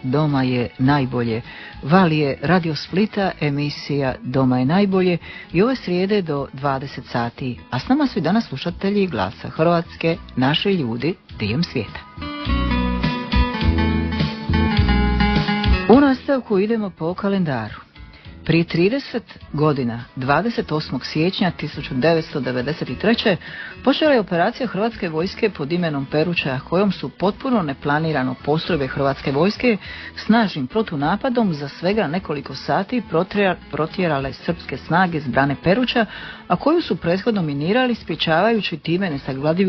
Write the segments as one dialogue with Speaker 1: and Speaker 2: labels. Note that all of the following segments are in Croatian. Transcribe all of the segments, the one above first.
Speaker 1: Doma je najbolje. Val je Radio Splita, emisija Doma je najbolje i ove srijede do 20 sati. A s nama su i danas slušatelji Glasa Hrvatske, naši ljudi diljem svijeta. U nastavku idemo po kalendaru. Prije 30 godina, 28. siječnja 1993. počela je operacija Hrvatske vojske pod imenom Peruća, kojom su potpuno neplanirano postrojbe Hrvatske vojske snažnim protunapadom za svega nekoliko sati protjerale srpske snage s brane Peruća, a koju su prethodno minirali, sprječavajući time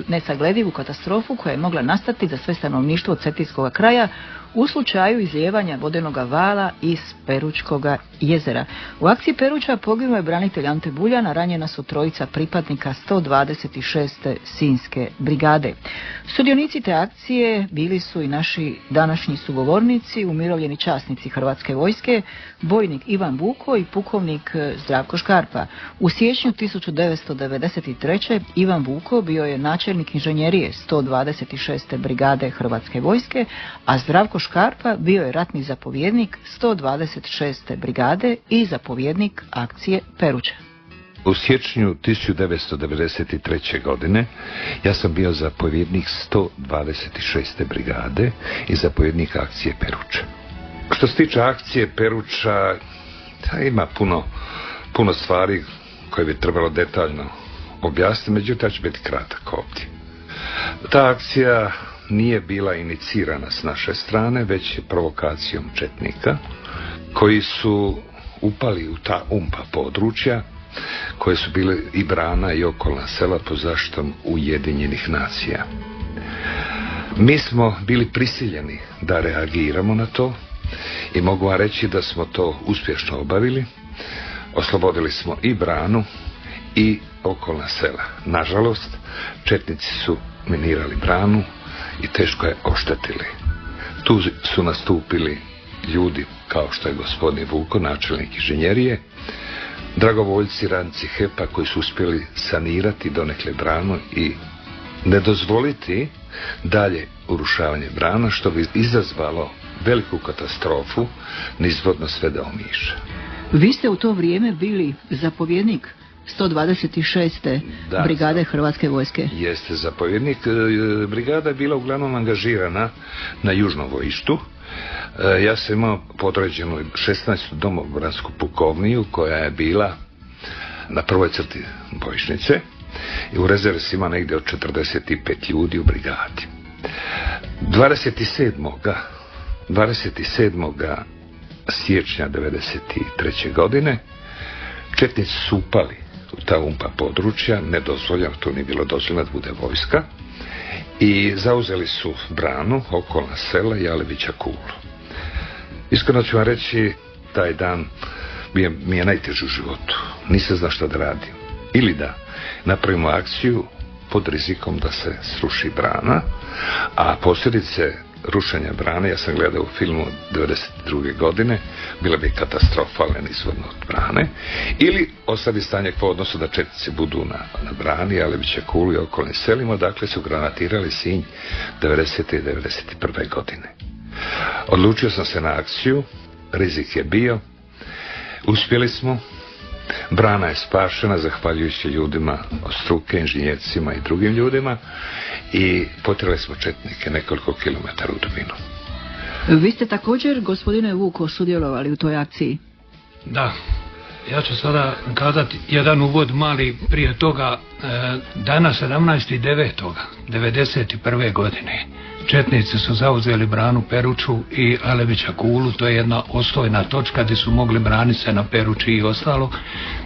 Speaker 1: nesagledivu katastrofu koja je mogla nastati za sve stanovništvo Cetinskog kraja u slučaju izlijevanja vodenog vala iz Peručkoga jezera. U akciji Peruća poginuo je branitelj Ante Buljan, a ranjena su trojica pripadnika 126. Sinjske brigade. Sudionici te akcije bili su i naši današnji sugovornici, umirovljeni časnici Hrvatske vojske, bojnik Ivan Vuko i pukovnik Zdravko Škarpa. U siječnju 1993. Ivan Vuko bio je načelnik inženjerije 126. brigade Hrvatske vojske, a Zdravko Škarpa bio je ratni zapovjednik 126. brigade i zapovjednik akcije Peruća.
Speaker 2: U siječnju 1993. godine ja sam bio zapovjednik 126. brigade i zapovjednik akcije Peruća. Što se tiče akcije Peruća, ima puno stvari koje bi trebalo detaljno objasniti, međutim ja ću biti kratak ovdje. Ta akcija nije bila inicirana s naše strane, već je provokacijom četnika koji su upali u ta umpa područja koje su bile i brana i okolna sela pod zaštitom Ujedinjenih nacija. Mi smo bili prisiljeni da reagiramo na to i mogu vam reći da smo to uspješno obavili. Oslobodili smo i branu i okolna sela. Nažalost, četnici su minirali branu i teško je oštetili. Tu su nastupili ljudi kao što je gospodin Vuko, načelnik inženjerije, dragovoljci, ranci HEP-a koji su uspjeli sanirati donekle branu i ne dozvoliti dalje urušavanje brana, što bi izazvalo veliku katastrofu nizvodno sve do Omiša.
Speaker 1: Vi ste u to vrijeme bili zapovjednik 126. brigade Hrvatske vojske.
Speaker 2: Jeste zapovjednik. Brigada je bila uglavnom angažirana na južnom bojištu. Ja sam imao podređenu 16. domobransku pukovniju koja je bila na prvoj crti bojišnice i u rezervi se ima negdje od 45 ljudi u brigadi. 27. siječnja 1993. godine četnici su upali u ta umpa područja, nedozvoljeno, to nije bilo dozvoljeno da bude vojska, i zauzeli su branu, okolna sela i Alevića Kulu. Iskreno ću vam reći, taj dan mi je najteži u životu. Nisam znao što da radim. Ili da napravimo akciju pod rizikom da se sruši brana, a posljedice rušenja brane, ja sam gledao u filmu 1992. godine, bila bi katastrofalna nizvodno od brane, ili ostavi stanje po odnosu da četnici budu na brani, Alevića Kulu i okolnim selima, dakle su granatirali Sinj 90. i 91. godine. Odlučio sam se na akciju, rizik je bio, uspjeli smo, brana je spašena zahvaljujući ljudima od struke, inženjercima i drugim ljudima, i potjerali smo četnike nekoliko kilometara u dubinu.
Speaker 1: Vi ste također, gospodine Vuko, sudjelovali u toj akciji?
Speaker 3: Da. Ja ću sada kazati jedan uvod mali prije toga. Dana 17.9.1991. godine četnici su zauzeli branu Peruću i Alevića Kulu. To je jedna ostojna točka gdje su mogli braniti se na Perući i ostalo,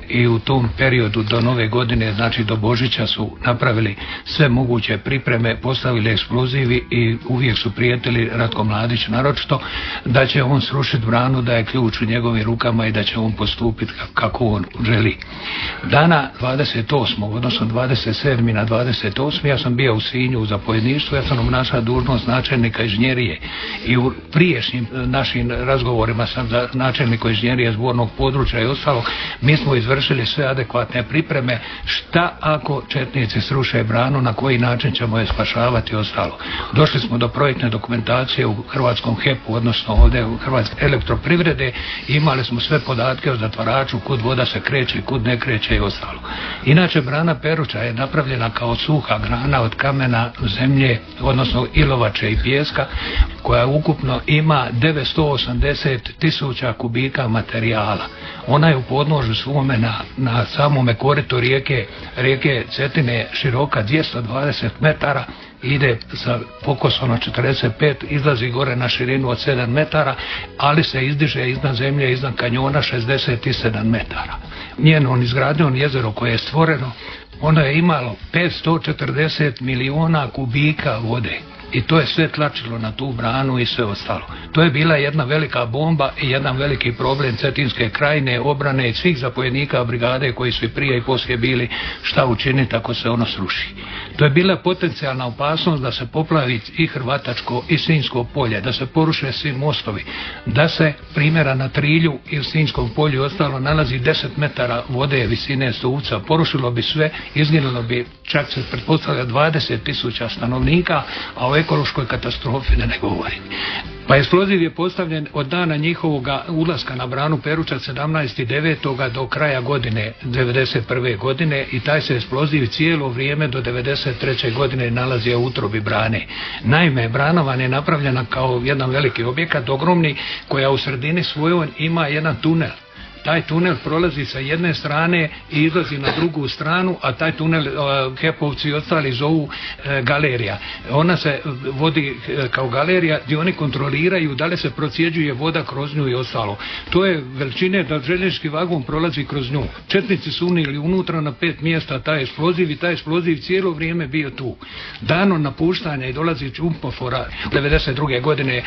Speaker 3: i u tom periodu do nove godine, znači do Božića, su napravili sve moguće pripreme, postavili eksplozivi i uvijek su prijetili, Ratko Mladić naročito, da će on srušiti branu, da je ključ u njegovim rukama i da će on postupiti kako on želi. Dana 28. odnosno 27. na 28. ja sam bio u Sinju u zapovjedništvu, ja sam obnašao dužnost načelnika inženjerije i u priješnjim našim razgovorima sam za načelnika inženjerije zbornog područja i ostalo, mi smo izvršili izvršili sve adekvatne pripreme šta ako četnici sruše branu, na koji način ćemo je spašavati i ostalo. Došli smo do projektne dokumentacije u Hrvatskom HEP-u, odnosno ovdje u Hrvatske elektroprivrede, i imali smo sve podatke o zatvaraču, kud voda se kreće, kud ne kreće i ostalo. Inače, brana Peruča je napravljena kao suha grana od kamena, zemlje, odnosno ilovače i pijeska, koja ukupno ima 980.000 kubika materijala. Ona je u podnožju svome na samome koritu rijeke Cetine široka 220 metara, ide sa pokosom na 45, izlazi gore na širinu od 7 metara, ali se izdiže iznad zemlje, iznad kanjona 67 metara. Njenom izgradnjom jezero koje je stvoreno, ono je imalo 540 miliona kubika vode. I to je sve tlačilo na tu branu i sve ostalo. To je bila jedna velika bomba i jedan veliki problem Cetinske krajine, obrane i svih zapovjednika brigade koji su i prije i poslije bili šta učiniti ako se ono sruši. To je bila potencijalna opasnost da se poplavi i Hrvatačko i Sinjsko polje, da se poruše svi mostovi, da se primjera na Trilju i u Sinjskom polju ostalo nalazi 10 metara vode visine stupca, porušilo bi sve, izginulo bi, čak se pretpostavlja 20.000 stanovnika, a o ekološkoj katastrofi da ne govorim. Pa eksploziv je postavljen od dana njihovog ulaska na branu Peruča 17.9. do kraja godine 1991. godine i taj se eksploziv cijelo vrijeme do 1993. godine nalazio u utrobi brane. Naime, brana vam je napravljena kao jedan veliki objekat, ogromni, koja u sredini svojoj ima jedan tunel. Taj tunel prolazi sa jedne strane i izlazi na drugu stranu, a taj tunel HEP-ovci i ostali zovu galerija. Ona se vodi kao galerija gdje oni kontroliraju da li se procjeđuje voda kroz nju i ostalo. To je veličine da željeznički vagon prolazi kroz nju. Četnici su unijeli unutra na 5 mjesta taj eksploziv i taj eksploziv cijelo vrijeme bio tu. Dano napuštanja i dolazi Čumpofora 1992. godine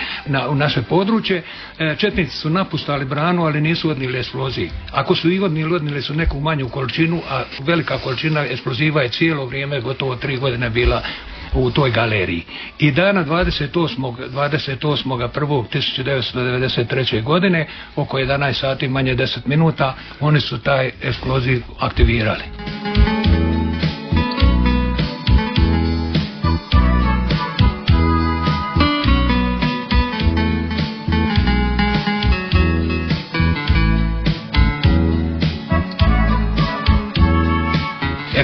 Speaker 3: u naše područje, četnici su napustali branu, ali nisu odnijeli eksploziv. Ako su i odnijeli su neku manju količinu, a velika količina eksploziva je cijelo vrijeme, gotovo 3 godine bila u toj galeriji. I dana 28.1.1993. godine, oko 11 sati manje 10 minuta, oni su taj eksploziv aktivirali.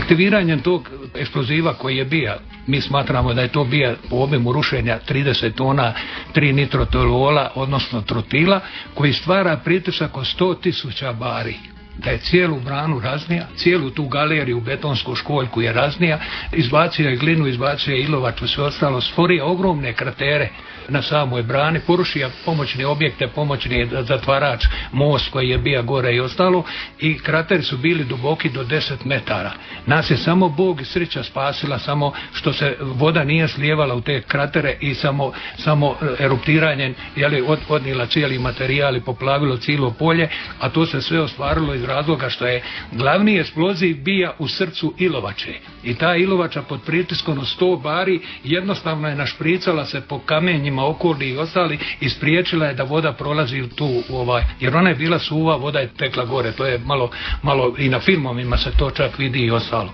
Speaker 3: Aktiviranjem tog eksploziva koji je bio, mi smatramo da je to bio po obimu rušenja 30 tona 3 nitrotoluola, odnosno trotila, koji stvara pritisak od 100.000 bari. Da je cijelu branu raznija, cijelu tu galeriju, betonsku školjku je raznija, izbacio je glinu, izbacio je ilovaču, sve ostalo, stvorio ogromne kratere na samoj brani, porušio pomoćne objekte, pomoćni zatvarač, most koji je bio gore i ostalo, i krateri su bili duboki do 10 metara. Nas je samo Bog i sreća spasila, samo što se voda nije slijevala u te kratere i samo eruptiranjem odnijela cijeli materijal i poplavilo cijelo polje, a to se sve ostvarilo iz razloga što je glavni eksploziv bio u srcu ilovače. I ta ilovača pod pritiskom od 100 bari jednostavno je našpricala se po kamenjima okolni i ostali i spriječila je da voda prolazi tu, jer ona je bila suva, voda je tekla gore, to je malo i na filmovima se to čak vidi i ostalo.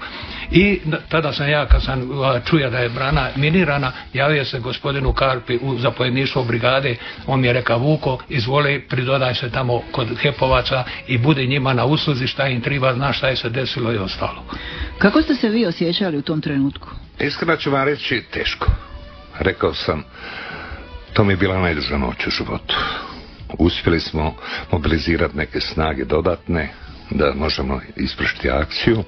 Speaker 3: I tada sam ja, kad sam čuo da je brana minirana, javio se gospodinu Karpi u zapovjedništvo brigade, on mi je rekao: Vuko, izvoli, pridodaj se tamo kod HEP-ovaca i budi njima na usluzi, šta im treba, znaš šta je se desilo i ostalo.
Speaker 1: Kako ste se vi osjećali u tom trenutku?
Speaker 2: Iskreno ću vam reći, teško. Rekao sam, to mi je bila najduža noć u životu. Uspjeli smo mobilizirati neke snage dodatne da možemo isvršiti akciju.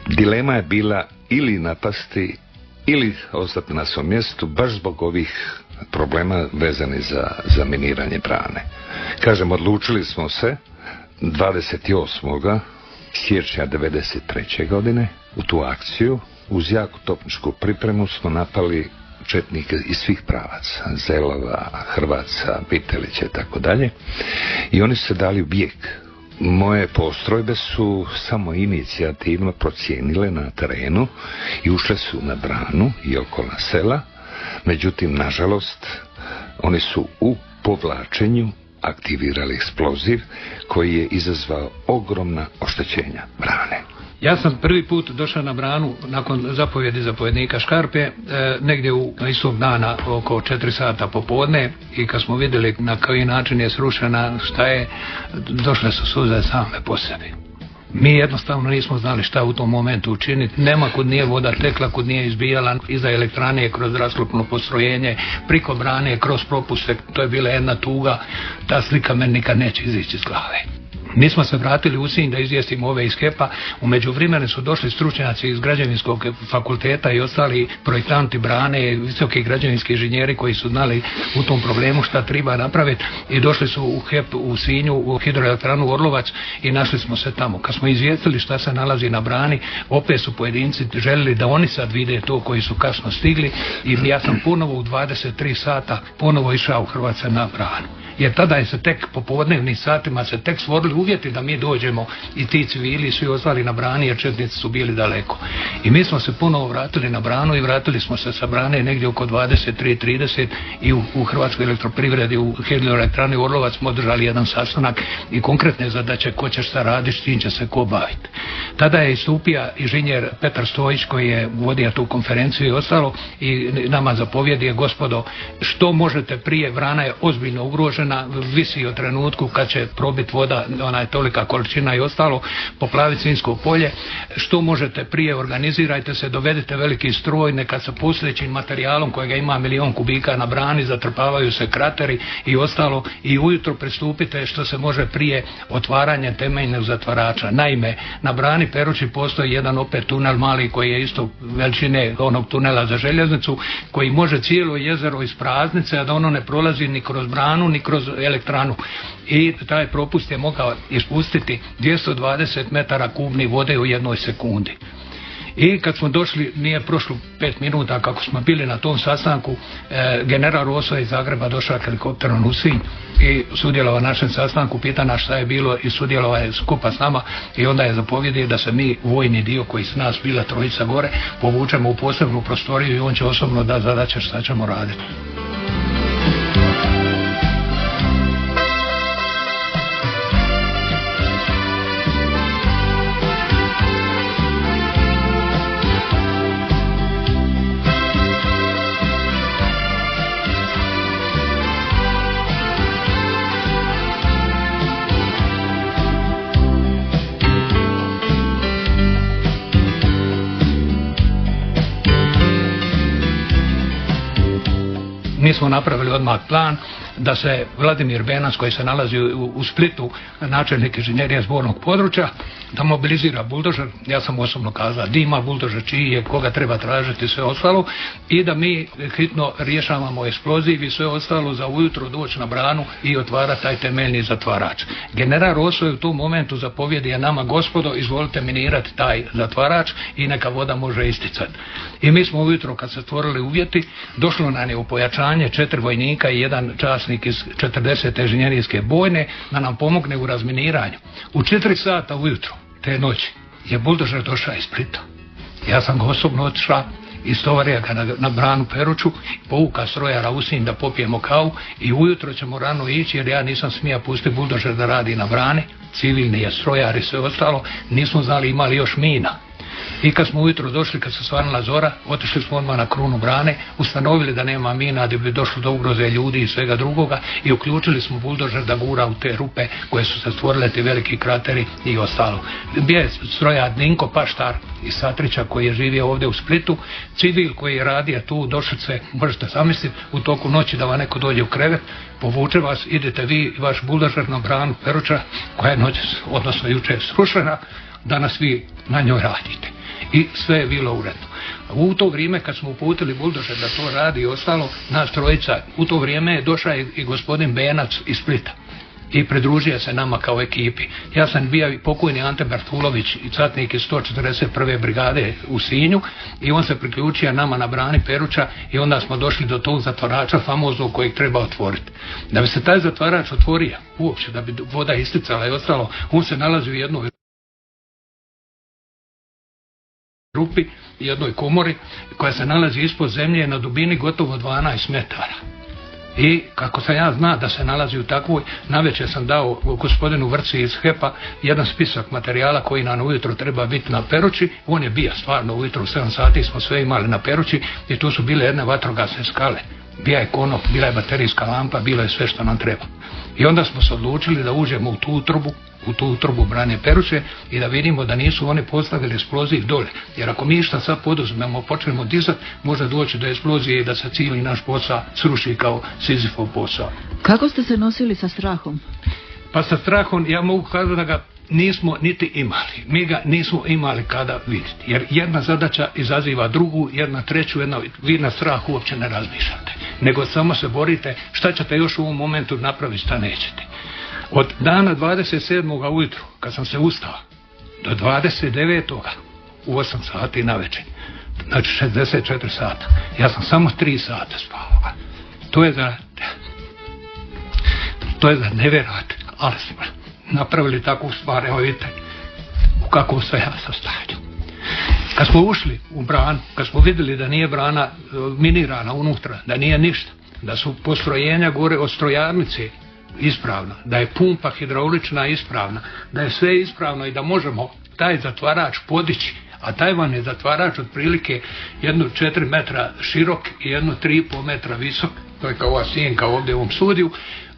Speaker 2: Dilema je bila ili napasti ili ostati na svom mjestu, baš zbog ovih problema vezani za miniranje brane. Kažem, odlučili smo se 28. siječnja 1993. godine u tu akciju. Uz jaku topničku pripremu smo napali četnike iz svih pravaca, Zelova, Hrvaca, Bitelića i tako dalje, i oni su se dali u bijeg. Moje postrojbe su samo inicijativno procijenile na terenu i ušle su na branu i okolna sela, međutim, nažalost, oni su u povlačenju aktivirali eksploziv koji je izazvao ogromna oštećenja brane.
Speaker 3: Ja sam prvi put došao na branu nakon zapovjedi zapovjednika Škarpe, negdje istog dana oko 4 sata popodne, i kad smo vidjeli na koji način je srušena, šta je, došle su suze same po sebi. Mi jednostavno nismo znali šta u tom momentu učiniti. Nema kud nije voda tekla, kud nije izbijala iza elektrane, kroz rasklopno postrojenje, priko brane, kroz propuste. To je bila jedna tuga. Ta slika meni nikad neće izići iz glave. Mi smo se vratili u Sinj da izvijestimo ove iz HEP-a. U međuvremenu su došli stručnjaci iz građevinskog fakulteta i ostali projektanti brane, visoki građevinski inženjeri koji su znali u tom problemu šta treba napraviti, i došli su u HEP u Sinju, u hidroelektranu Orlovac, i našli smo se tamo. Kad smo izvijestili šta se nalazi na brani, opet su pojedinci željeli da oni sad vide to koji su kasno stigli, i ja sam ponovo u 23 sata ponovo išao u Hrvatske na branu. Jer tada je se tek popodnevnim satima se tek stvorili uvjeti da mi dođemo, i ti civili i svi ostali na brani, jer četnici su bili daleko. I mi smo se ponovo vratili na branu i vratili smo se sa brane negdje oko 23:30 i u Hrvatskoj elektroprivredi u hidroelektrani Orlovac smo održali jedan sastanak i konkretne zadaće ko će šta raditi, s tim će se ko baviti. Tada je istupio inženjer Petar Stojić koji je vodio tu konferenciju i ostalo, i nama zapovjedio: gospodo, što možete prije, brana je ozbiljno ugrožena, visi o trenutku kad će probiti voda, ona je tolika količina i ostalo, poplaviti Sinjsko polje, što možete prije organizirajte se, dovedite veliki stroj, neka sa postojećim materijalom kojega ima 1.000.000 kubika na brani, zatrpavaju se krateri i ostalo, i ujutro pristupite što se može prije otvaranje temeljnog zatvarača. Naime, na brani Peruči postoji jedan opet tunel mali koji je isto veličine onog tunela za željeznicu, koji može cijelo jezero isprazniti, a da ono ne prolazi ni kroz branu ni kroz elektranu, i taj propust je mogao ispustiti 220 metara kubnih vode u 1 sekundi. I kad smo došli, nije prošlo 5 minuta kako smo bili na tom sastanku, general Roso iz Zagreba došao helikopterom u Sinj i sudjelovao na našem sastanku, pita nas šta je bilo i sudjelovao je skupa s nama, i onda je zapovjedio da se mi, vojni dio koji s nas bila 3 gore, povučemo u posebnu prostoriju i on će osobno da zadaće šta ćemo raditi. Mi smo napravili odmah plan da se Vladimir Benac, koji se nalazi u Splitu, načelnik inženjerije zbornog područja, da mobilizira buldožer. Ja sam osobno kazao di ima buldožer, čiji je, koga treba tražiti, sve ostalo, i da mi hitno rješavamo eksploziv i sve ostalo za ujutro doći na branu i otvarati taj temeljni zatvarač. General Roso je u tom momentu zapovjedio nama: gospodo, izvolite minirati taj zatvarač i neka voda može isticati. I mi smo ujutro, kad se stvorili uvjeti, došlo nam je u pojačanje 4 vojnika i 1 časnik iz 40. inženjerijske bojne da nam pomogne u razminiranju. U 4 sata ujutro te noći je buldožer došao iz Splita. Ja sam ga osobno otišao, istovario ga na branu Peruču, povuka strojara u Sinj da popijemo kavu, i ujutro ćemo rano ići, jer ja nisam smija pustiti buldožer da radi na brani, civilni je strojar i sve ostalo, nismo znali imali još mina. I kad smo ujutro došli, kad se svanila zora, otišli smo odmah na krunu brane, ustanovili da nema mina, da bi došlo do ugroze ljudi i svega drugoga, i uključili smo buldožer da gura u te rupe koje su se stvorile, ti veliki krateri i ostalo. Bio je strojar Dinko Paštar iz Satrića koji je živio ovdje u Splitu, civil koji je radio tu, došli se, možete zamisliti, u toku noći da vam neko dođe u krevet, povuče vas, idete vi i vaš buldožer na branu Peruča, koja je noćas, odnosno jučer srušena, danas vi na njoj radite. I sve je bilo uredno. U to vrijeme kad smo uputili buldožer da to radi i ostalo, nas trojica, u to vrijeme je došao i gospodin Benac iz Splita i pridružio se nama kao ekipi. Ja sam bio i pokojni Ante Bartulović, i satnik iz 141. brigade u Sinju, i on se priključio nama na brani Peruča, i onda smo došli do tog zatvarača famoznog kojeg treba otvoriti. Da bi se taj zatvarač otvorio, uopće da bi voda isticala i ostalo, on se nalazi u jednoj rupi, jednoj komori koja se nalazi ispod zemlje na dubini gotovo 12 metara. I kako sam ja zna da se nalazi u takvoj, navečer sam dao gospodinu Vrci iz HEP-a jedan spisak materijala koji nam ujutro treba biti na Peruči. On je bio stvarno ujutro u 7 sati smo sve imali na Peruči i tu su bile jedne vatrogasne skale. Bija je konop, bila je baterijska lampa, bilo je sve što nam treba. I onda smo se odlučili da uđemo u tu utrubu brane Peruče i da vidimo da nisu oni postavili eksploziv dole. Jer ako mi išta sad poduzmemo, počnemo dizati, može doći do eksplozije i da se cijeli naš posao sruši kao Sizifov posao.
Speaker 1: Kako ste se nosili sa strahom?
Speaker 3: Pa sa strahom ja mogu kazati da ga nismo niti imali. Mi ga nismo imali kada vidjeti. Jer jedna zadaća izaziva drugu, jedna treću, vi na strah uopće ne razmišljate. Nego samo se borite šta ćete još u ovom momentu napraviti, šta nećete. Od dana 27. ujutru, kad sam se ustao, do 29. u 8 sati na večer, znači 64 sata, ja sam samo 3 sata spavao. To je za nevjerovat, ali smo napravili takvu stvar, evo vidite u kakvom sve ja sam stanju. Kad smo ušli u branu, kad smo vidjeli da nije brana minirana unutra, da nije ništa, da su postrojenja gore od strojarnice ispravna, da je pumpa hidraulična ispravna, da je sve ispravno i da možemo taj zatvarač podići, a taj vam je zatvarač otprilike 4 metra širok i 3,5 metra visok, to je kao ova sjenka ovdje u ovom studiju,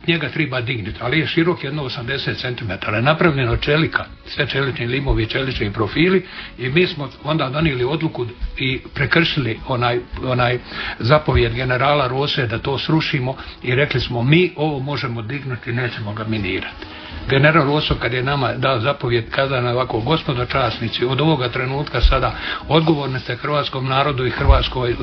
Speaker 3: njega treba dignuti, ali je širok 80 cm. Je napravljeno čelika, sve čelični limovi, čelični profili i mi smo onda donijeli odluku i prekršili onaj zapovjed generala Rose da to srušimo i rekli smo mi ovo možemo dignuti, nećemo ga minirati. General Roso kad je nama dao zapovjed kazao ovako, gospodo časnici, od ovoga trenutka sada odgovorni ste hrvatskom narodu i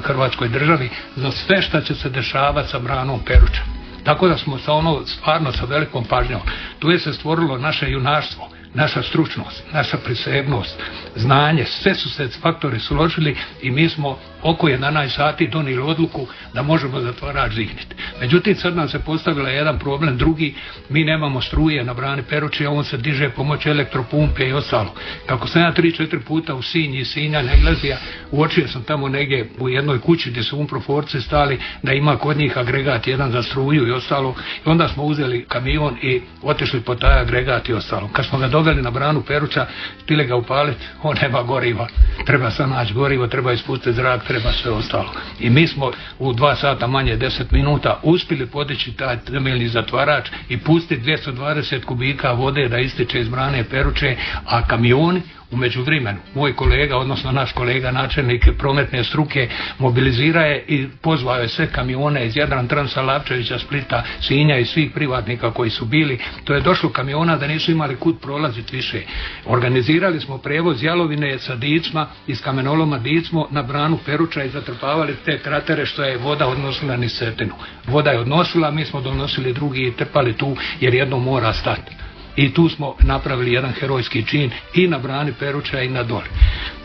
Speaker 3: hrvatskoj državi za sve što će se dešavati sa branom Peruča. Tako da smo stvarno sa velikom pažnjom. Tu je se stvorilo naše junaštvo, naša stručnost, naša prisebnost, znanje, sve su se faktori složili i mi smo oko 11 sati donijeli odluku da možemo zatvarač digniti. Međutim, sad nam se postavila jedan problem drugi, mi nemamo struje na brani Peruči, a on se diže pomoću elektropumpe i ostalo. Kako sam ja 3-4 puta u Sinj i Sinja Neglezija, uočio sam tamo negdje u jednoj kući gdje su umproforci stali da ima kod njih agregat jedan za struju i ostalo. I onda smo uzeli kamion i otišli po taj agregat i ostalo. Kad smo ga doveli na branu Peruča, htjeli ga upaliti, on nema goriva. Treba sad naći gorivo, treba ispustiti zrak, treba sve ostalo. I mi smo u 2 sata manje 10 minuta uspjeli podići taj temeljni zatvarač i pustiti 220 kubika vode da ističe iz brane Peruče, a kamioni u međuvremenu, moj kolega, odnosno naš kolega načelnik prometne struke, mobilizira je i pozvao je sve kamione iz Jadran-Transa, Lapčevića, Splita, Sinja i svih privatnika koji su bili. To je došlo kamiona da nisu imali kud prolaziti više. Organizirali smo prevoz jalovine sa Dicma, iz kamenoloma Dicmo na branu Peruča i zatrpavali te kratere što je voda odnosila niz Cetinu. Voda je odnosila, mi smo donosili drugi i trpali tu jer jedno mora stati. I tu smo napravili jedan herojski čin i na brani Peruča i na dole.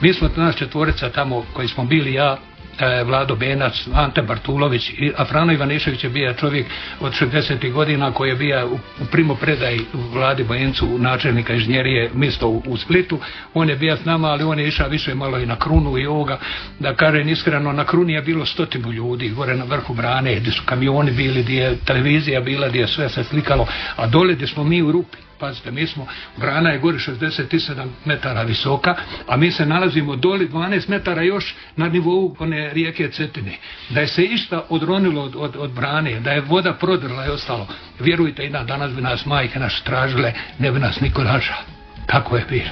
Speaker 3: Mi smo nas 4 tamo koji smo bili, ja, Vlado Benac, Ante Bartulović, a Frano Ivanišević je bio čovjek od 60. godina koji je bio u primopredaji Vladi Bojencu, načelnika inženjerije mjesto u Splitu. On je bio s nama, ali on je išao više malo i na Krunu i ovoga, da kažem iskreno, na Kruni je bilo 100 ljudi gore na vrhu brane, gdje su kamioni bili, gdje je televizija bila, gdje je sve se slikalo, a dole gdje smo mi u rupi. Pazite, brana je gori 67 metara visoka, a mi se nalazimo doli 12 metara još na nivou one rijeke Cetine. Da je se išta odronilo od brane, da je voda prodrla i ostalo, vjerujte i danas bi nas majke naše tražile, ne bi nas niko našao. Tako je bilo.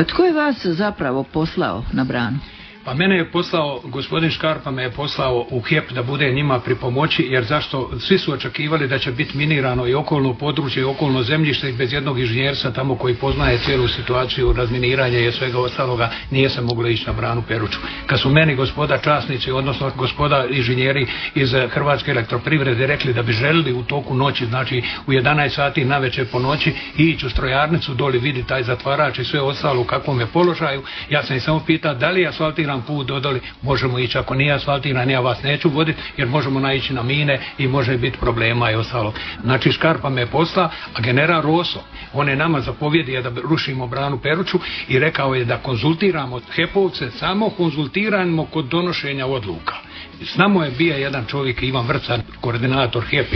Speaker 1: Tko je vas zapravo poslao na branu?
Speaker 3: Pa mene je poslao, gospodin Škarpa me je poslao u HEP da bude njima pri pomoći, jer zašto? Svi su očekivali da će biti minirano i okolno područje i okolno zemljište i bez jednog inženjerstva tamo koji poznaje cijelu situaciju, razminiranje i svega ostaloga, nije se moglo ići na branu Peruču. Kad su meni gospoda časnici, odnosno gospoda inženjeri iz Hrvatske elektroprivrede rekli da bi želili u toku noći, znači u 11 sati navečer po noći, ići u strojarnicu, doli vidi taj zatvarač i sve ostalo u kakvom je položaju, ja sam ih samo pitao da li je asfaltiran asfaltiran put dodali, možemo ići, ako nije asfaltiran ja vas neću voditi jer možemo naići na mine i može biti problema i ostalo. Znači Škarpa me posla, a general Roso, on je nama zapovjedio da rušimo branu Peruču i rekao je da konzultiramo HEP-ovce, samo konzultiramo kod donošenja odluka. S nama je bio jedan čovjek, Ivan Vrca, koordinator HEP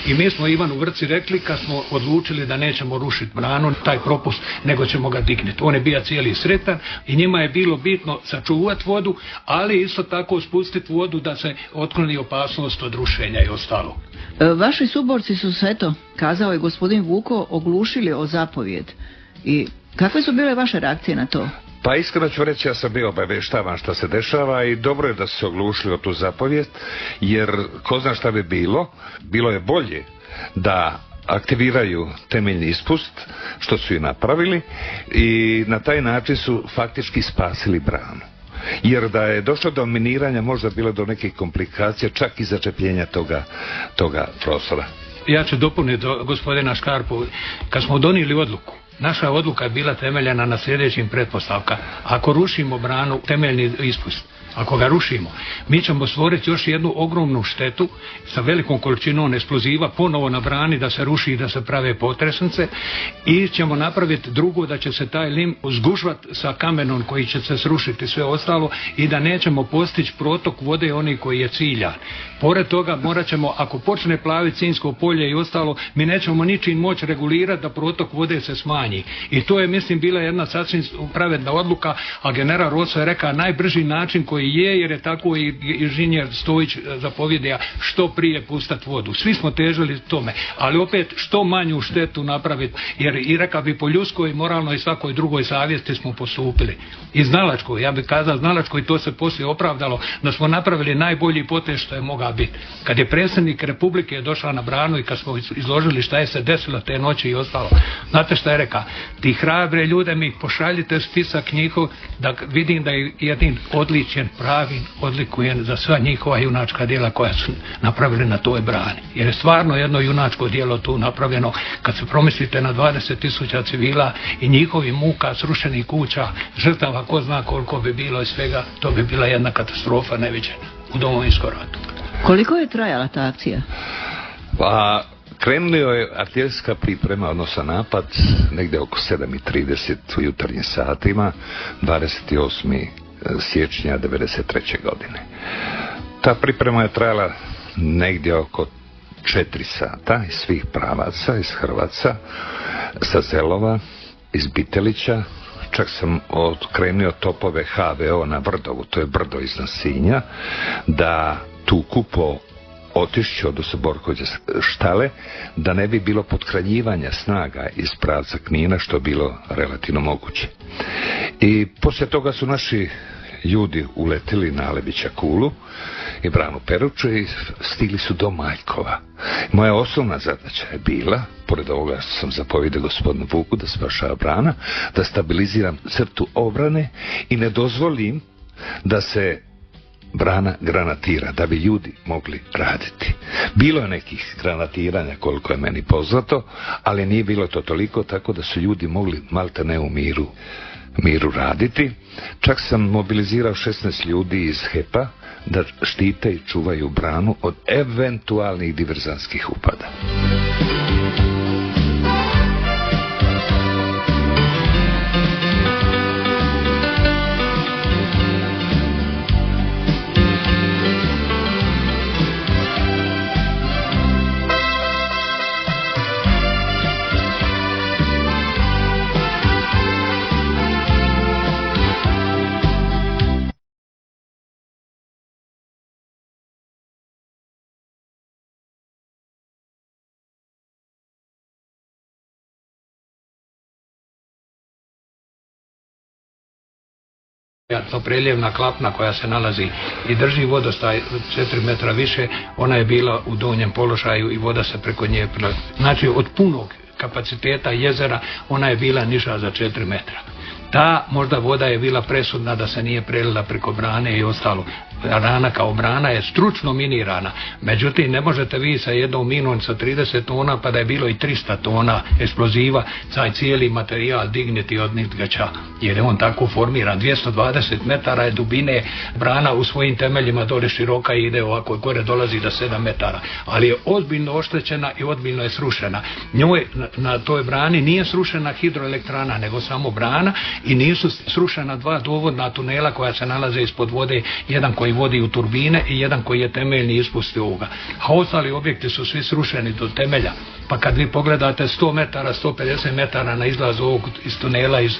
Speaker 3: i mi smo Ivanu Vrci rekli kad smo odlučili da nećemo rušiti branu, taj propust, nego ćemo ga dignuti. On je bio cijeli sretan i njima je bilo bitno sačuvati vodu, ali isto tako spustiti vodu da se otkloni opasnost od rušenja i ostalo.
Speaker 1: Vaši suborci su se, eto, kazao je gospodin Vuko, oglušili o zapovjed. I kakve su bile vaše reakcije na to?
Speaker 2: Pa iskreno ću reći, ja sam bio obavještavan što se dešava i dobro je da su se oglušili o tu zapovijest, jer ko zna šta bi bilo je bolje da aktiviraju temeljni ispust, što su i napravili, i na taj način su faktički spasili branu. Jer da je došlo do miniranja, možda bilo do nekih komplikacija, čak i začepljenja toga prostora.
Speaker 3: Ja ću dopuniti gospodina Škarpu, kad smo donijeli odluku, naša odluka je bila temeljena na sljedećim pretpostavkama. Ako rušimo branu, temeljni ispust, ako ga rušimo, mi ćemo stvoriti još jednu ogromnu štetu sa velikom količinom eksploziva ponovo na brani, da se ruši i da se prave potresnice, i ćemo napraviti drugo, da će se taj lim zgužvati sa kamenom koji će se srušiti sve ostalo i da nećemo postići protok vode oni koji je ciljan. Pored toga morat ćemo, ako počne plaviti Sinjsko polje i ostalo, mi nećemo ničim moći regulirati da protok vode se smanji. I to je, mislim, bila jedna sasvim pravedna odluka, a general Roso je rekao najbrži način koji je, jer je tako i inženjer Stojić zapovjedija, što prije pustati vodu. Svi smo težili tome, ali opet što manju štetu napraviti, jer i rekao bi po ljudskoj i moralnoj i svakoj drugoj savjesti smo postupili. I znalačkoj, ja bih kazao znalačkoj, to se poslije opravdalo, da smo napravili najbolji potez što je mogao biti. Kad je predsjednik Republike došao na branu i kad smo izložili šta je se desilo te noći i ostalo, znate šta je rekao? Ti hrabre ljude mi pošaljite spisak njihov, da vidim da je jedin odličen, pravi, odlikujen za sva njihova junačka djela koja su napravili na toj brani. Jer je stvarno jedno junačko djelo tu napravljeno. Kad se promislite na 20.000 civila i njihovi muka, srušenih kuća, žrtava, ko zna koliko bi bilo i svega, to bi bila jedna katastrofa neviđena u Domovinskom ratu.
Speaker 1: Koliko je trajala ta akcija?
Speaker 2: Pa krenio je artiljerijska priprema, odnosno napad, negdje oko 7:30 u jutarnjim satima, 28. siječnja 1993. godine. Ta priprema je trajala negdje oko 4 sata iz svih pravaca, iz Hrvaca, sa Zelova, iz Bitelića. Čak sam otkrenio topove HVO na Vrdovu, to je brdo iznad Sinja, da tuku po Otišću, odnosno Borkovića štale, da ne bi bilo potkranjivanja snaga iz pravca Knina, što je bilo relativno moguće. I poslije toga su naši ljudi uletili na Alebića Kulu i branu Peruču i stigli su do Maljkova. Moja osnovna zadaća je bila, pored ovoga što sam zapovjedio gospodinu Vuku da spašava brana, da stabiliziram crtu obrane i ne dozvolim da se brana granatira, da bi ljudi mogli raditi. Bilo je nekih granatiranja koliko je meni poznato, ali nije bilo to toliko, tako da su ljudi mogli maltene u miru raditi. Čak sam mobilizirao 16 ljudi iz HEP-a da štite i čuvaju branu od eventualnih diverzantskih upada.
Speaker 3: To preljevna klapna koja se nalazi i drži vodostaj 4 metra više, ona je bila u donjem položaju i voda se preko nje, znači od punog kapaciteta jezera ona je bila niža za 4 metra. Ta možda voda je bila presudna da se nije prelila preko brane i ostalo. brana kao brana je stručno minirana. Međutim, ne možete vi sa jednom minom sa 30 tona, pa da je bilo i 300 tona eksploziva, taj cijeli materijal digniti od nitgača, jer je on tako formiran. 220 metara je dubine, brana u svojim temeljima dole široka i ide ovako, gore dolazi do 7 metara. Ali je ozbiljno oštećena i ozbiljno je srušena. Njoj na toj brani nije srušena hidroelektrana, nego samo brana, i nisu srušena dva dovodna tunela koja se nalaze ispod vode, jedan koji vodi u turbine i jedan koji je temeljni ispust ovoga. A ostali objekti su svi srušeni do temelja. Pa kad vi pogledate 100 metara, 150 metara na izlazu ovog iz tunela, iz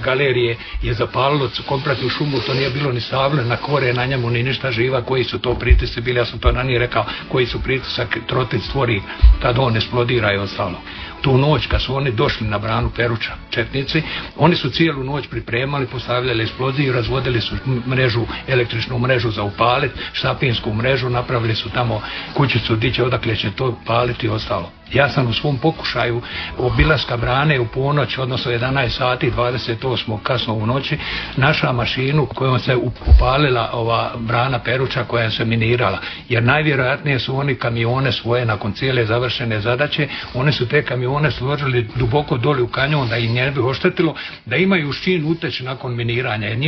Speaker 3: galerije je zapalilo kompletnu šumu, to nije bilo ni sable na kore na njemu, ni ništa živa. Koji su to pritisci bili, ja sam to ranije rekao, koji su pritisak trotic stvori kad on eksplodira i ostalo. Tu noć kad su oni došli na branu Peruča, četnici, oni su cijelu noć pripremali, postavljali eksploziju, razvodili su mrežu, električnu mrežu za upalit, štapinsku mrežu, napravili su tamo kućicu gdje će, odakle će to paliti i ostalo. Ja sam u svom pokušaju obilaska brane u ponoć, odnosno 11 sati 28. kasno u noći, našla mašinu kojom se upalila ova brana Peruča koja se minirala. Jer najvjerojatnije su oni kamione svoje nakon cijele završene zadaće, oni su te kamione složili duboko doli u kanjon da im ne bi oštetilo, da imaju s čim uteći nakon miniranja. Jer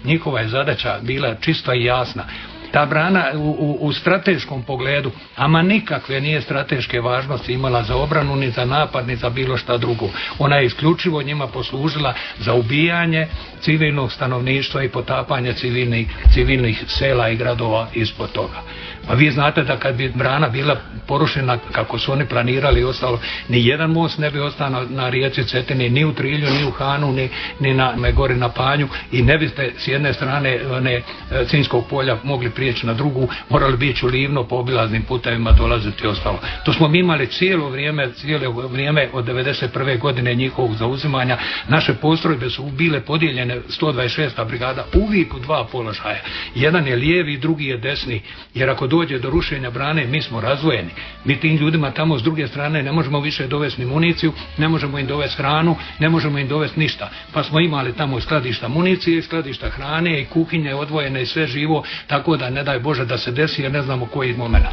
Speaker 3: njihova je zadaća bila čista i jasna. Ta brana u strateškom pogledu, ama nikakve nije strateške važnosti imala za obranu, ni za napad, ni za bilo šta drugo. Ona je isključivo njima poslužila za ubijanje civilnog stanovništva i potapanje civilnih sela i gradova ispod toga. Pa vi znate da kad bi brana bila porušena kako su oni planirali i ostalo, ni jedan most ne bi ostao na rijeci Cetini, ni u Trilju, ni u Hanu, ni na Megori na Panju, i ne biste s jedne strane Sinjskog polja mogli prijeći na drugu, morali bi ići u Livno po obilaznim putevima dolaziti i ostalo. To smo mi imali cijelo vrijeme od 1991. godine njihovog zauzimanja. Naše postrojbe su bile podijeljene, 126. brigada, uvijek u dva položaja. Jedan je lijevi, drugi je desni, jer ako dođe do rušenja brane, mi smo razvojeni. Mi tim ljudima tamo s druge strane ne možemo više dovesti ni municiju, ne možemo im dovesti hranu, ne možemo im dovesti ništa. Pa smo imali tamo skladišta municije, skladišta hrane i kuhinje odvojene i sve živo, tako da ne daj Bože da se desi, jer ne znamo koji moment.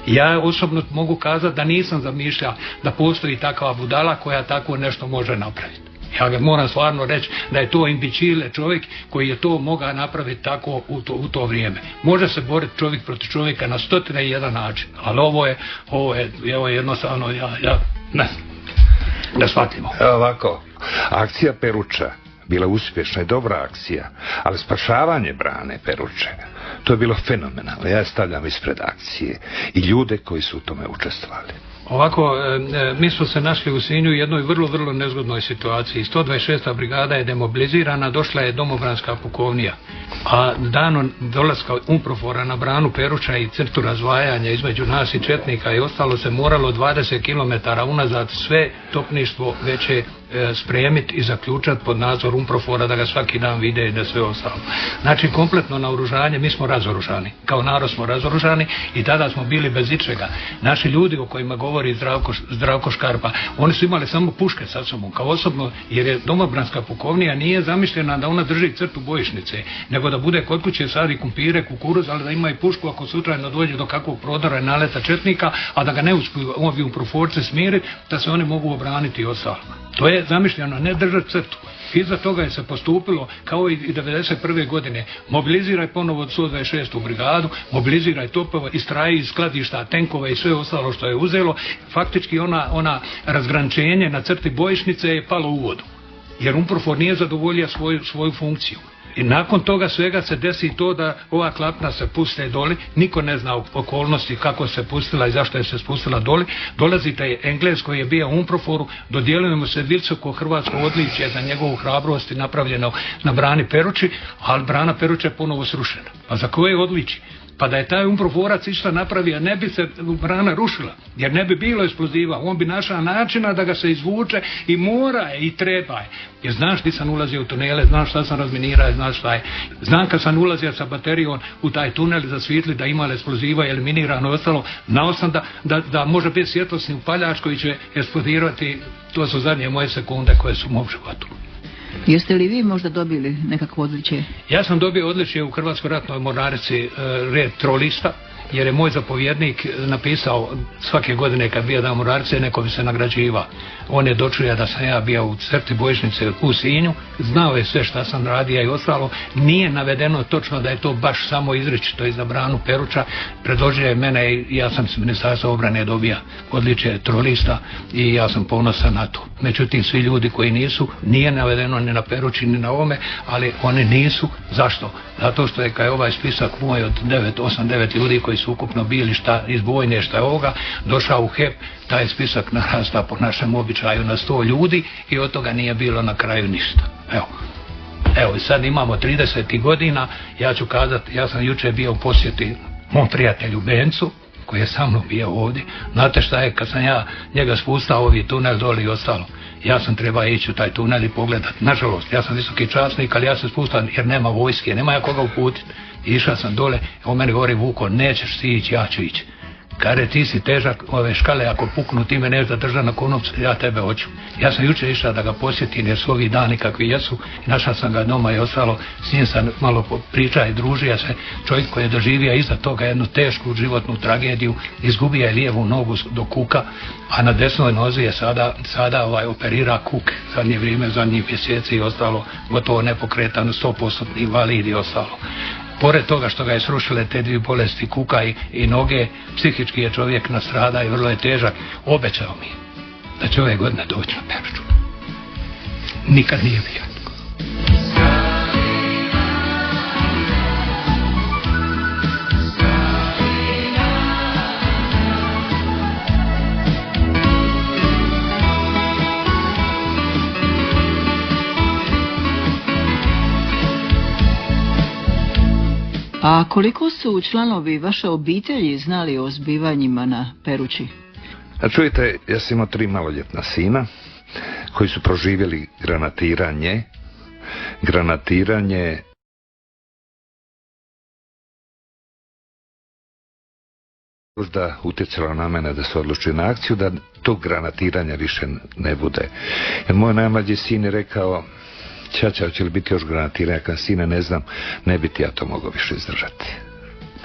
Speaker 3: Ja osobno mogu kazati da nisam zamišljao da postoji takva budala koja tako nešto može napraviti. Ja ga moram stvarno reći da je to imbecile čovjek koji je to mogao napraviti tako u to vrijeme. Može se boriti čovjek protiv čovjeka na 101 način, ali ovo je jednostavno neshvatljivo.
Speaker 2: Ovako, akcija Peruča bila uspješna i dobra akcija, ali spašavanje brane Peruče, to je bilo fenomenalno. Ja stavljam ispred akcije i ljude koji su u tome učestvovali.
Speaker 3: Ovako, mi smo se našli u Sinju u jednoj vrlo, vrlo nezgodnoj situaciji. 126. brigada je demobilizirana, došla je domobranska pukovnija. A danom dolaska UNPROFOR-a na branu Peruča i crtu razvajanja između nas i četnika i ostalo se moralo 20 km unazad sve topništvo veće spremiti i zaključati pod nadzor UNPROFOR-a da ga svaki dan vide i da sve ostalo. Znači, kompletno naoružanje, mi smo razoružani. Kao narod smo razoružani i tada smo bili bez ičega. Naši ljudi o kojima govori Zdravko Škarpa, oni su imali samo puške sa sobom, kao osobno, jer je domobranska pukovnija nije zamišljena da ona drži crtu bojišnice, nego da bude kod kuće sadi kumpire, kukuruz, ali da ima i pušku ako sutra dođe do kakvog prodora i naleta četnika, a da ga ne uspiju ovi UNPROFOR-ci smiriti, da se oni mogu obraniti i ostalo. To je zamišljeno, ne držati crtu. Iza toga je se postupilo kao i 1991. godine. Mobiliziraj ponovo 126. brigadu, mobiliziraj topova, istraji iz skladišta tenkova i sve ostalo što je uzelo. Faktički ona razgraničenje na crti bojišnice je palo u vodu. Jer UNPROFOR nije zadovoljio svoju funkciju. I nakon toga svega se desi to da ova klapna se puste doli, niko ne zna okolnosti kako se pustila i zašto je se spustila doli. Dolazi taj Englez koji je bio u UNPROFOR-u, dodjeljuje mu se visoko hrvatsko odličje za njegovu hrabrost napravljeno na brani Peruči, ali brana Peruča je ponovo srušena. Pa za koje odličje? Pa da je taj UNPROFOR-ac išta napravio, ne bi se brana rušila, jer ne bi bilo eksploziva. On bi našao načina da ga se izvuče i mora je i treba je. Jer znaš ti sam ulazio u tunele, znaš šta sam razminirao, znaš šta je. Znam kad sam ulazio sa baterijom u taj tunel za svitli da ima eksploziva, eliminirano i ostalo, znao sam da može biti svjetlosni upaljač koji će eksplodirati. To su zadnje moje sekunde koje su u mom životu.
Speaker 1: Jeste li vi možda dobili nekakvo odličje?
Speaker 3: Ja sam dobio odličje u Hrvatskoj ratnoj mornarici red trolista, jer je moj zapovjednik napisao svake godine kad bio dan mornarice neko bi se nagrađiva. On je dočuo da sam ja bio u crti bojišnice u Sinju, znao je sve šta sam radio i ostalo. Nije navedeno točno da je to baš samo izričito iz Branu Peruča. Predložio je mene i ja sam s Ministarstva obrane dobija odličje trolista i ja sam ponosan na to. Međutim, svi ljudi koji nisu, nije navedeno ni na Peruči ni na ovome, ali oni nisu. Zašto? Zato što je kaj ovaj spisak moj od 8-9 ljudi koji su ukupno bili šta iz vojne, šta je ovoga, došao u HEP, taj spisak narasta po našem običaju na 100 ljudi i od toga nije bilo na kraju ništa. Evo i sad imamo 30 godina, ja ću kazati, ja sam jučer bio u posjeti mom prijatelju Bencu, koji je sa mnom bio ovdje. Znate šta je, kad sam ja njega spustao ovi tunel doli i ostalo, ja sam trebao ići u taj tunel i pogledati. Nažalost, ja sam visoki časnik, ali ja se spustam jer nema vojske, nema ja koga uputiti. Išao sam dole, on meni govori: Vuko, nećeš ti ići, ja ću ići. Kare, ti si težak, ove škale ako puknu ti me neš da drža na konopcu, ja tebe hoću. Ja sam jučer išao da ga posjetim jer su ovi dani kakvi jesu, našao sam ga doma i ostalo, s njim sam malo pričao i družio se. Čovjek koji je doživio iza toga jednu tešku životnu tragediju, izgubio je lijevu nogu do kuka, a na desnoj nozi je sada operira kuk, zadnje vrijeme, zadnjih mjeseci i ostalo, gotovo nepokretan, 100% invalid i ostalo. Pored toga što ga je srušile te dvije bolesti kuka i noge, psihički je čovjek nastrada i vrlo je težak. Obećao mi da će ove godine doći na Peruču. Nikad nije bio.
Speaker 1: A koliko su članovi vaše obitelji znali o zbivanjima na Peruči?
Speaker 2: A čujete, ja sam imao 3 maloljetna sina koji su proživjeli granatiranje možda utjecalo na mene da se odlučio na akciju, da tog granatiranja više ne bude. Jer moj najmlađi sin je rekao: Čača, hoće li biti još granatiranja? Kad sine, ne znam, ne bi ti ja to mogao više izdržati.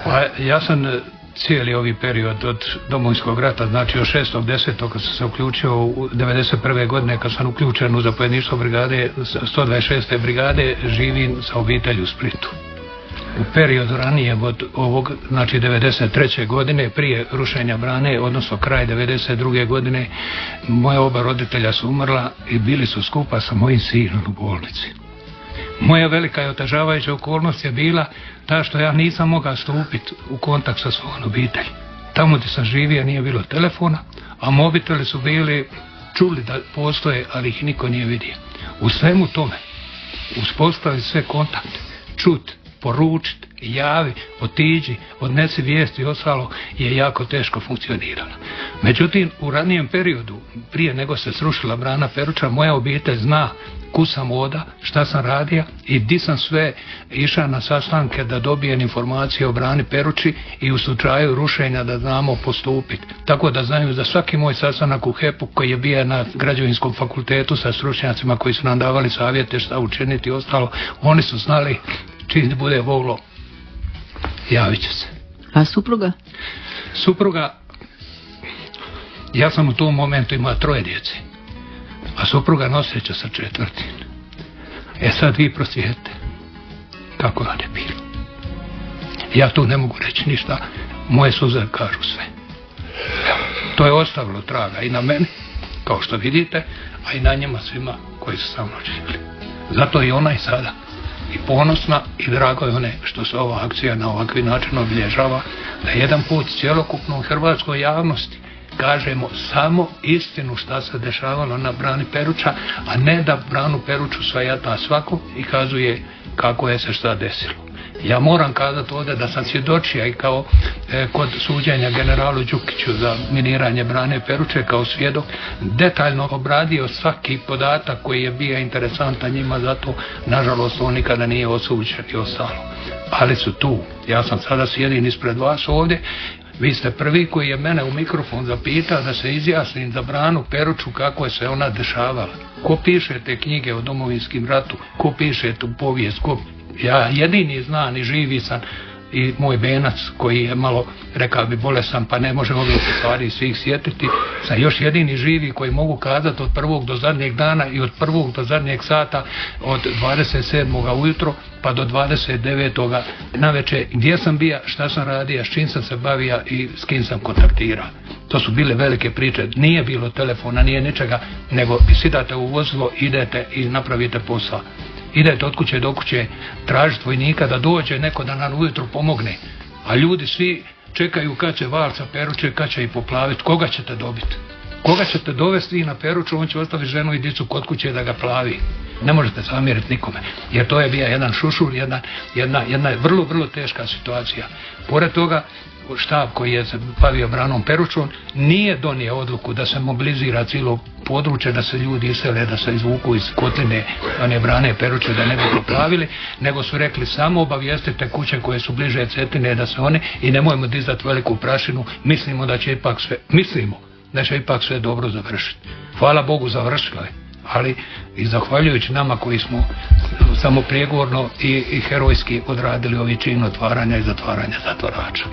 Speaker 3: Pa ja sam cijeli ovi period od Domovinskog rata, znači od 6.10. kad sam se uključio u 91. godine, kad sam uključen u zapovjedništvo brigade 126. brigade, živim sa obitelji u Splitu. U periodu ranije od ovog, znači 93. godine, prije rušenja brane, odnosno kraj 92. godine, moja oba roditelja su umrla i bili su skupa sa mojim sinom u bolnici. Moja velika i otežavajuća okolnost je bila ta što ja nisam mogao stupiti u kontakt sa svojom obitelji. Tamo gdje sam živio nije bilo telefona, a mobiteli su bili, čuli da postoje, ali ih niko nije vidio. U svemu tome uspostaviti sve kontakte, čuti, poručiti, javi, otiđi, odnesi vijesti i ostalo je jako teško funkcioniralo. Međutim, u ranijem periodu, prije nego se srušila brana Peruča, moja obitelj zna kud sam oda, šta sam radio i di sam sve išao na sastanke da dobijem informacije o brani Peruči i u slučaju rušenja da znamo postupiti. Tako da znaju za svaki moj sastanak u HEP-u koji je bio na građevinskom fakultetu sa stručnjacima koji su nam davali savjete šta učiniti i ostalo, oni su znali čim bude voglo, javit će se.
Speaker 1: A supruga?
Speaker 3: Supruga, ja sam u tom momentu imao 3 djece, a supruga noseća sa 4. Sad vi prosvijetite kako nam je bilo. Ja tu ne mogu reći ništa, moje suze kažu sve. To je ostavilo traga i na meni, kao što vidite, a i na njima svima koji su sa mnom živjeli. Zato i ona i sada i ponosna i drago je one što se ova akcija na ovakvi način obilježava, da jedan put cjelokupnoj hrvatskoj javnosti kažemo samo istinu šta se dešavalo na brani Peruča, a ne da branu Peruču svajata svako i kazuje kako je se šta desilo. Ja moram kazati ovdje da sam svjedočio i kao kod suđenja generalu Đukiću za miniranje brane Peruče kao svjedok, detaljno obradio svaki podatak koji je bio interesantan njima, zato nažalost on nikada nije osuđen i ostalo. Ali su tu, ja sam sada sjedim ispred vas ovdje Vi ste prvi koji je mene u mikrofon zapitao da se izjasnim za Branu Peruču kako je se ona dešavala. Ko piše te knjige o Domovinskim ratu, ko piše tu povijest, ja jedini znam i živi sam i moj benac koji je malo, rekao bi, bolesan pa ne može ovih stvari svih sjetiti, sam još jedini živi koji mogu kazati od prvog do zadnjeg dana i od prvog do zadnjeg sata, od 27. ujutro pa do 29. navečer, gdje sam bio, šta sam radio, s čim sam se bavio i s kim sam kontaktirao. To su bile velike priče, nije bilo telefona, nije ničega, nego sidate u vozilo, idete i napravite posao. Idete od kuće do kuće tražiti vojnika da dođe neko da nam ujutro pomogne. A ljudi svi čekaju kad će Valca Peruče, kad će ih poplaviti. Koga ćete dobiti? Koga ćete dovesti vi na Peruču, on će ostaviti ženu i djecu kod kuće da ga plavi. Ne možete zamjeriti nikome. Jer to je bio jedan šušur, jedna vrlo, vrlo teška situacija. Pored toga, štab koji je se bavio Branom Peručom nije donio odluku da se mobilizira cijelo područje, da se ljudi isele, da se izvuku iz kotline one Brane Peruče da ne bi poplavili, nego su rekli samo obavijestite kuće koje su bliže Cetine da se one i nemojmo dizati veliku prašinu, mislimo da će ipak sve dobro završiti. Hvala Bogu, završilo je, ali i zahvaljujući nama koji smo samo prijegovorno i herojski odradili ovi čin otvaranja i zatvaranja zatvorača.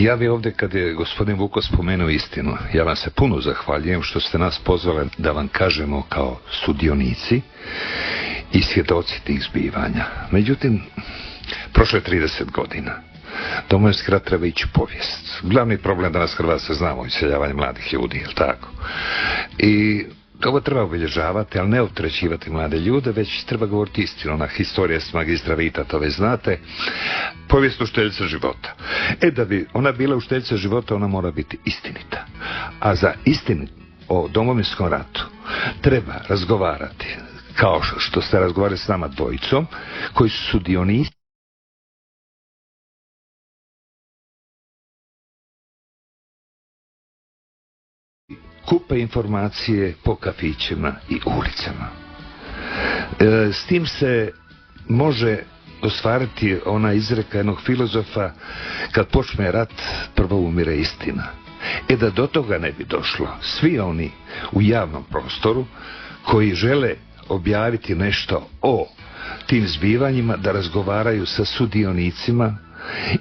Speaker 2: Ja bi ovdje, kad je gospodin Vuko spomenuo istinu, ja vam se puno zahvaljujem što ste nas pozvali da vam kažemo kao sudionici i svjedoci tih zbivanja. Međutim, prošlo je 30 godina. Domovinski rat treba ići u povijest. Glavni problem danas Hrvatska znamo iseljavanje mladih ljudi, jel tako? I ovo treba obilježavati, ali ne opterećivati mlade ljude, već treba govoriti istinu. Ona historija s magistra Vita, to već znate. Povijest učiteljica života. Da bi ona bila učiteljica života, ona mora biti istinita. A za istinu o Domovinskom ratu treba razgovarati, kao što ste razgovarali s nama dvojicom, koji su sudionici kupe informacije po kafićima i ulicama. S tim se može ostvariti ona izreka jednog filozofa: kad počne rat, prvo umire istina. Da do toga ne bi došlo, svi oni u javnom prostoru koji žele objaviti nešto o tim zbivanjima, da razgovaraju sa sudionicima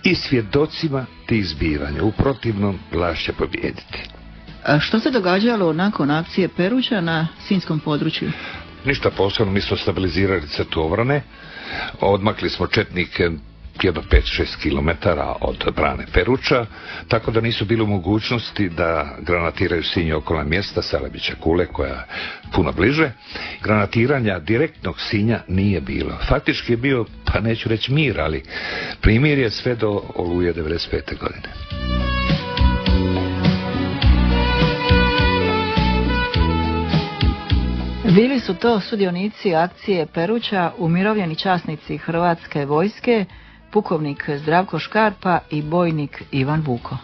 Speaker 2: i svjedocima tih zbivanja. U protivnom, vlast će pobijediti.
Speaker 1: A što se događalo nakon akcije Peruča na sinjskom području?
Speaker 2: Ništa posebno, mi smo stabilizirali crtu obrane, odmakli smo četnike jedno 5-6 km od Brane Peruča, tako da nisu bili u mogućnosti da granatiraju Sinj i okolna mjesta, Selebića Kule koja je puno bliže. Granatiranja direktnog Sinja nije bilo. Faktički je bio, pa neću reći mir, ali primjer je sve do Oluje 1995. godine.
Speaker 1: Bili su to sudionici akcije Peruča, umirovljeni časnici Hrvatske vojske, pukovnik Zdravko Škarpa i bojnik Ivan Vuko.